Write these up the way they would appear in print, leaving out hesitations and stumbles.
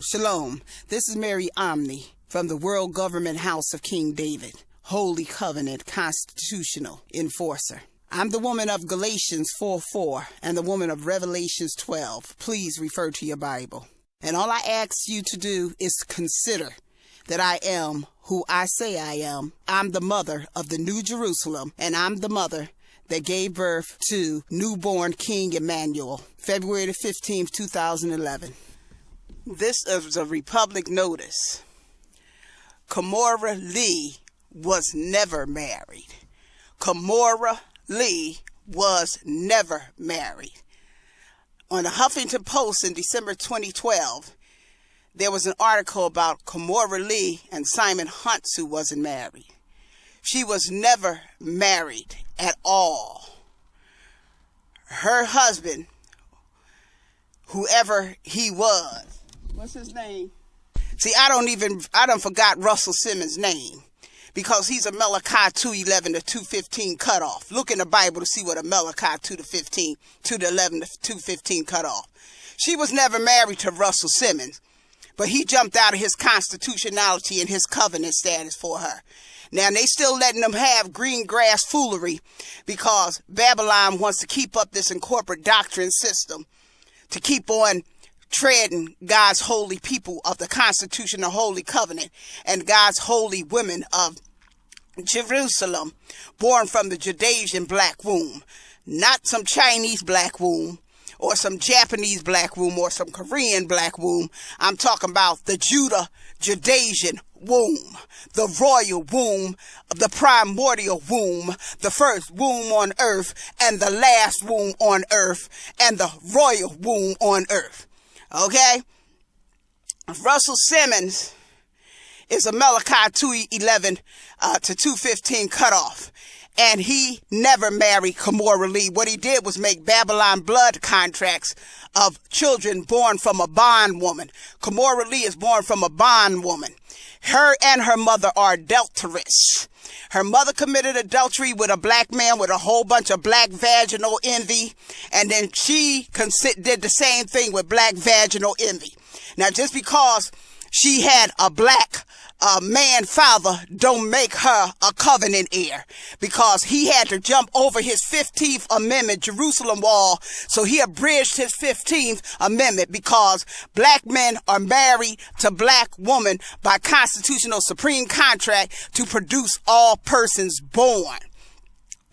Shalom, this is Mary Omni from the World Government House of King David, Holy Covenant Constitutional Enforcer. I'm the woman of Galatians 4:4 and the woman of Revelations 12. Please refer to your Bible. And all I ask you to do is consider that I am who I say I am. I'm the mother of the New Jerusalem, and I'm the mother that gave birth to newborn King Emmanuel, February the 15th, 2011. This is a Republic notice. Kimora Lee was never married. Kimora Lee was never married. On the Huffington Post in December 2012, there was an article about Kimora Lee and Simon Huntz, who wasn't married. She was never married at all. Her husband, whoever he was, what's his name? See, I done forgot Russell Simmons' name, because he's a Malachi 2:11 to 2:15 cutoff. Look in the Bible to see what a Malachi 2:11 to 2:15 cutoff. She was never married to Russell Simmons, but he jumped out of his constitutionality and his covenant status for her. Now, they still letting them have green grass foolery because Babylon wants to keep up this incorporate doctrine system to keep on treading God's holy people of the constitutional holy covenant and God's holy women of Jerusalem, born from the Judean black womb, not some Chinese black womb or some Japanese black womb or some Korean black womb. I'm talking about the Judean womb, the royal womb, the primordial womb, the first womb on earth and the last womb on earth and the royal womb on earth. Okay? Russell Simmons is a Malachi 2:11 to 2:15 cutoff. And he never married Kimora Lee. What he did was make Babylon blood contracts of children born from a bondwoman. Kimora Lee is born from a bondwoman. Her and her mother are adulterous. Her mother committed adultery with a black man with a whole bunch of black vaginal envy. And then she did the same thing with black vaginal envy. Now, just because she had a black man father don't make her a covenant heir, because he had to jump over his 15th Amendment Jerusalem wall. So he abridged his 15th Amendment, because black men are married to black women by constitutional supreme contract to produce all persons born.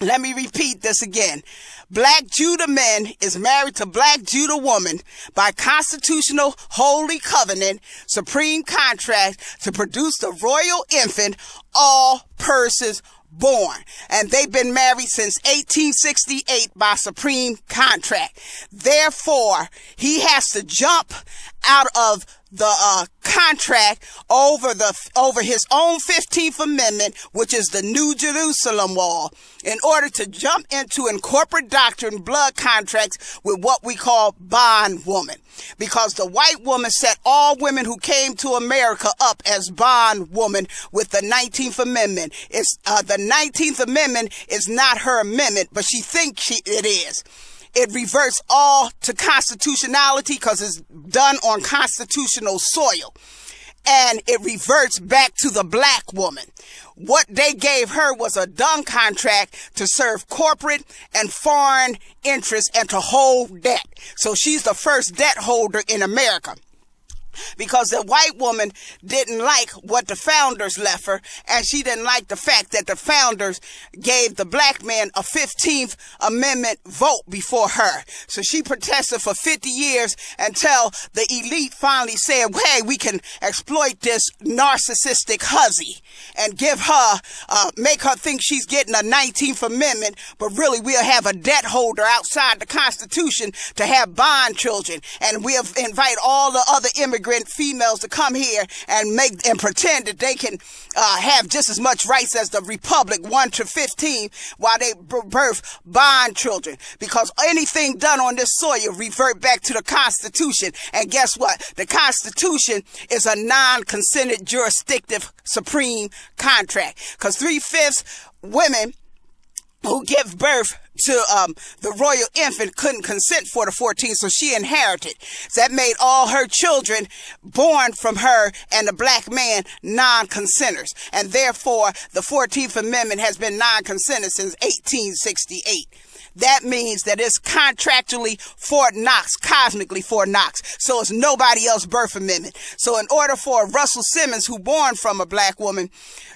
Let me repeat this again. Black Judah man is married to black Judah woman by constitutional holy covenant supreme contract to produce the royal infant, all persons born. And they've been married since 1868 by supreme contract. Therefore, he has to jump out of the contract over his own 15th Amendment, which is the New Jerusalem wall, in order to jump into incorporate doctrine blood contracts with what we call bondwoman. Because the white woman set all women who came to America up as bondwoman with the 19th Amendment. The 19th Amendment is not her amendment, but she thinks it is. It reverts all to constitutionality because it's done on constitutional soil. And it reverts back to the black woman. What they gave her was a dung contract to serve corporate and foreign interests and to hold debt. So she's the first debt holder in America, because the white woman didn't like what the founders left her, and she didn't like the fact that the founders gave the black man a 15th Amendment vote before her. So she protested for 50 years until the elite finally said, hey, we can exploit this narcissistic hussy and give her, make her think she's getting a 19th Amendment, but really we'll have a debt holder outside the Constitution to have bond children, and we'll invite all the other immigrant females to come here and pretend that they can have just as much rights as the Republic 1 to 15 while they birth bond children, because anything done on this soil revert back to the Constitution. And guess what? The Constitution is a non-consented jurisdictive supreme contract, because 3/5 women who give birth the royal infant couldn't consent for the 14th, so she inherited. So that made all her children born from her and the black man non-consenters. And therefore, the 14th Amendment has been non-consented since 1868. That means that it's contractually Fort Knox, cosmically Fort Knox. So it's nobody else's birth amendment. So in order for Russell Simmons, who born from a black woman,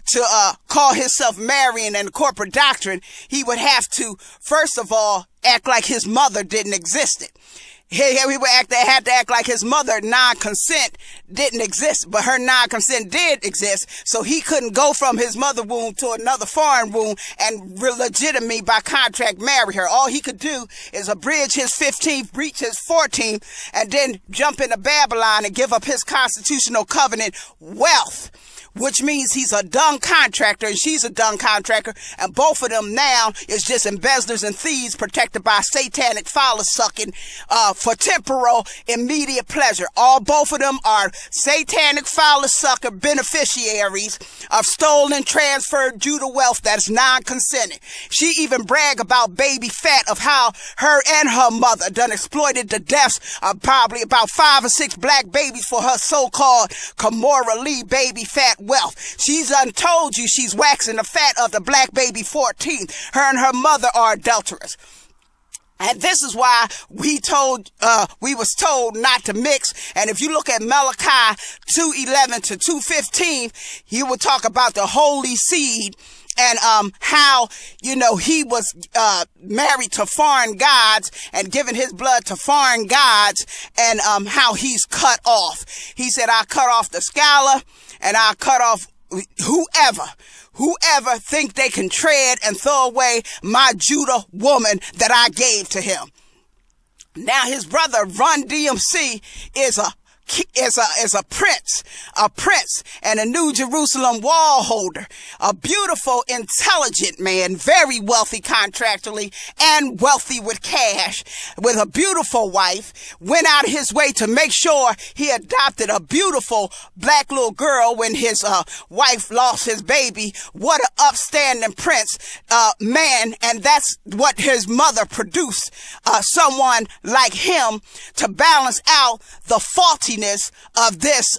to call himself marrying and corporate doctrine, he would have to, first of all, act like his mother didn't exist. He would have to act like his mother non-consent didn't exist, but her non-consent did exist, so he couldn't go from his mother womb to another foreign womb and legitimately by contract marry her. All he could do is abridge his 15th, breach his 14th, and then jump into Babylon and give up his constitutional covenant wealth, which means he's a dung contractor and she's a dung contractor, and both of them now is just embezzlers and thieves protected by satanic phallus sucking for temporal immediate pleasure. Both of them are satanic phallus sucker beneficiaries of stolen, transferred Judah wealth that's non-consented. She even brag about baby fat of how her and her mother done exploited the deaths of probably about 5 or 6 black babies for her so-called Kimora Lee baby fat wealth. She's untold you she's waxing the fat of the black baby 14. Her and her mother are adulterers. And this is why we was told not to mix. And if you look at Malachi 2:11 to 2:15, he will talk about the holy seed and how, he was married to foreign gods and given his blood to foreign gods, and how he's cut off. He said, I cut off the scholar, and I cut off whoever think they can tread and throw away my Judah woman that I gave to him. Now his brother Run DMC is a prince and a New Jerusalem wall holder, a beautiful, intelligent man, very wealthy contractually and wealthy with cash, with a beautiful wife, went out of his way to make sure he adopted a beautiful black little girl when his wife lost his baby. What an upstanding prince man, and that's what his mother produced, someone like him to balance out the faultiness of this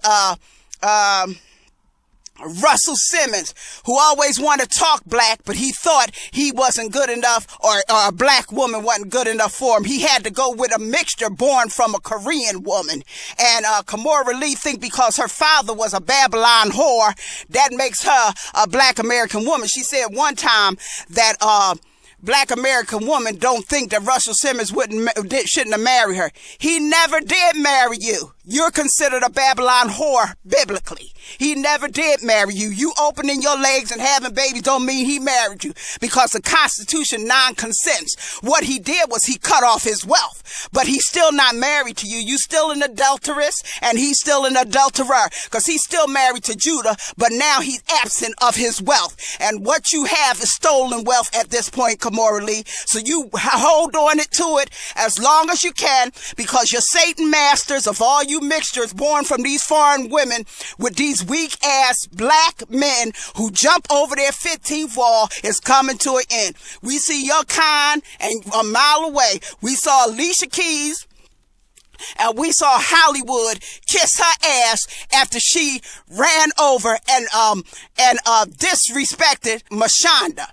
Russell Simmons, who always wanted to talk black, but he thought he wasn't good enough, or a black woman wasn't good enough for him. He had to go with a mixture born from a Korean woman. And Kimora Lee think because her father was a Babylon whore, that makes her a black American woman. She said one time that black American woman don't think that Russell Simmons shouldn't have married her. He never did marry you. You're considered a Babylon whore biblically. He never did marry you. You opening your legs and having babies don't mean he married you, because the Constitution non-consents. What he did was he cut off his wealth, but he's still not married to you. You still an adulteress, and he's still an adulterer, because he's still married to Judah, but now he's absent of his wealth. And what you have is stolen wealth at this point, Kimora Lee. So you hold on to it as long as you can, because your Satan masters of all you mixtures born from these foreign women with these weak ass black men who jump over their 15th wall is coming to an end. We see your kind, and a mile away we saw Alicia Keys, and we saw Hollywood kiss her ass after she ran over and disrespected Mashonda.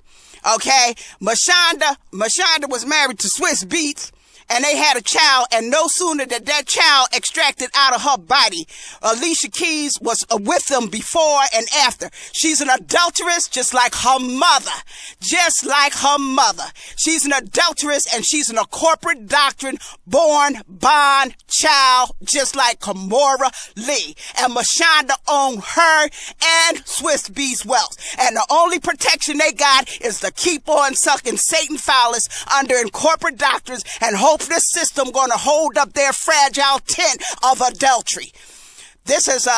Okay, Mashonda was married to Swiss Beats, and they had a child, and no sooner did that child extracted out of her body, Alicia Keys was with them before and after. She's an adulteress just like her mother. Just like her mother. She's an adulteress, and she's in a corporate doctrine born bond child just like Kimora Lee. And Mashonda owned her and Swiss Beats wealth. And the only protection they got is to keep on sucking Satan phallus under in corporate doctrines and hope this system going to hold up their fragile tent of adultery. This is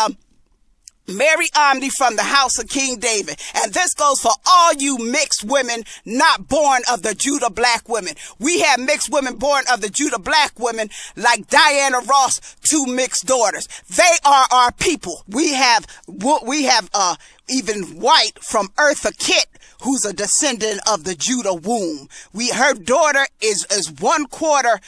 Mary Omni from the house of King David. And this goes for all you mixed women not born of the Judah black women. We have mixed women born of the Judah black women like Diana Ross, 2 mixed daughters. They are our people. We have even white from Eartha Kitt, who's a descendant of the Judah womb. Her daughter is 1/4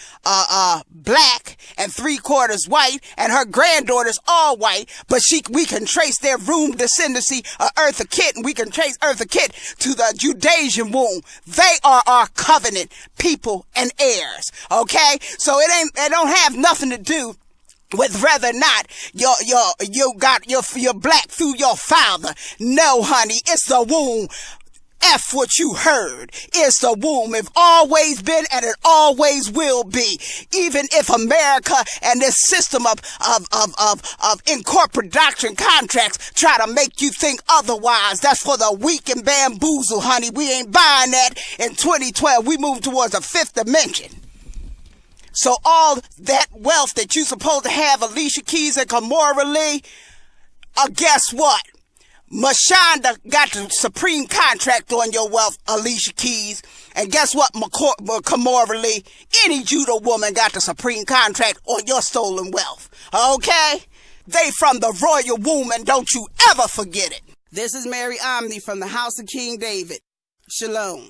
black and 3/4 white, and her granddaughter's all white, but we can trace their womb descendancy of Eartha Kitt, and we can trace Eartha Kitt to the Judasian womb. They are our covenant people and heirs. Okay? So it don't have nothing to do with whether or not you're black through your father. No, honey, it's the womb. F what you heard. It's the womb. It's always been, and it always will be. Even if America and this system of incorporate doctrine contracts try to make you think otherwise, that's for the weak and bamboozle, honey. We ain't buying that. In 2012, we moved towards a fifth dimension. So all that wealth that you supposed to have, Alicia Keys and Kimora Lee, guess what? Mashonda got the supreme contract on your wealth, Alicia Keys. And guess what, Kimora Lee? Any Judah woman got the supreme contract on your stolen wealth. Okay? They from the royal womb, and don't you ever forget it. This is Mary Omni from the House of King David. Shalom.